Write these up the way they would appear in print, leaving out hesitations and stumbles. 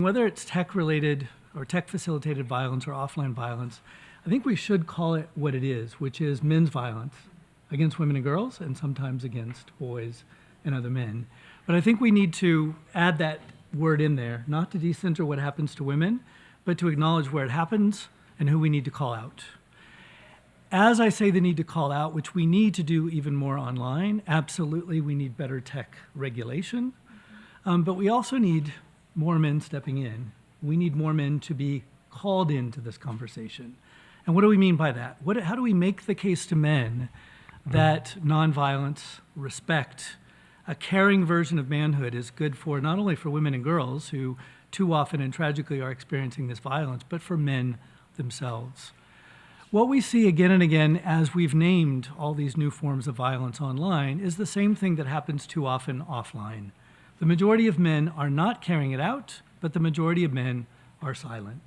Whether it's tech-related or tech-facilitated violence or offline violence, I think we should call it what it is, which is men's violence against women and girls, and sometimes against boys and other men. But I think we need to add that word in there, not to decenter what happens to women, but to acknowledge where it happens and who we need to call out. As I say the need to call out, which we need to do even more online, absolutely we need better tech regulation, but we also need more men stepping in. We need more men to be called into this conversation. And what do we mean by that? How do we make the case to men that nonviolence, respect, a caring version of manhood is good for not only for women and girls who too often and tragically are experiencing this violence, but for men themselves? What we see again and again as we've named all these new forms of violence online is the same thing that happens too often offline. The majority of men are not carrying it out, but the majority of men are silent.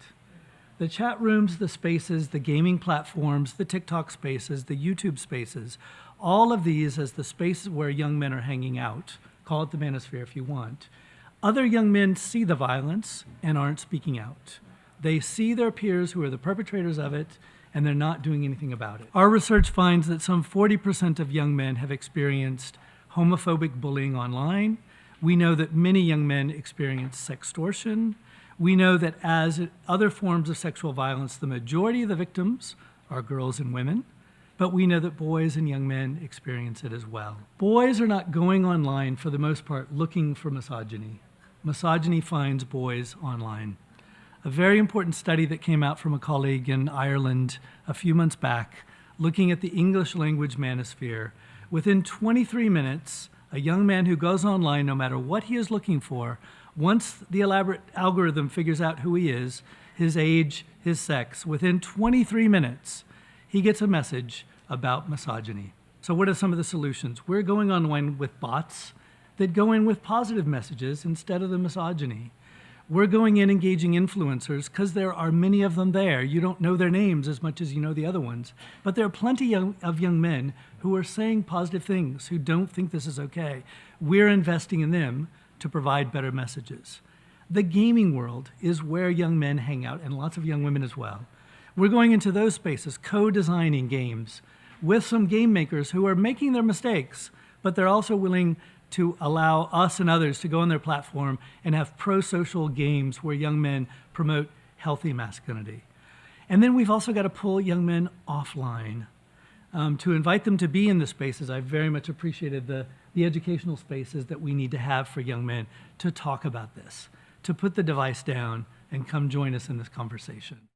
The chat rooms, the spaces, the gaming platforms, the TikTok spaces, the YouTube spaces, all of these as the spaces where young men are hanging out, call it the manosphere if you want. Other young men see the violence and aren't speaking out. They see their peers who are the perpetrators of it, and they're not doing anything about it. Our research finds that some 40% of young men have experienced homophobic bullying online. We know that many young men experience sextortion. We know that as other forms of sexual violence, the majority of the victims are girls and women, but we know that boys and young men experience it as well. Boys are not going online, for the most part, looking for misogyny. Misogyny finds boys online. A very important study that came out from a colleague in Ireland a few months back, looking at the English language manosphere. Within 23 minutes, a young man who goes online, no matter what he is looking for, once the elaborate algorithm figures out who he is, his age, his sex, within 23 minutes, he gets a message about misogyny. So what are some of the solutions? We're going online with bots that go in with positive messages instead of the misogyny. We're going in engaging influencers because there are many of them there. You don't know their names as much as you know the other ones, but there are plenty of young men who are saying positive things, who don't think this is okay. We're investing in them to provide better messages. The gaming world is where young men hang out, and lots of young women as well. We're going into those spaces, co-designing games with some game makers who are making their mistakes, but they're also willing to allow us and others to go on their platform and have pro-social games where young men promote healthy masculinity. And then we've also got to pull young men offline to invite them to be in the spaces. I very much appreciated the educational spaces that we need to have for young men to talk about this, to put the device down and come join us in this conversation.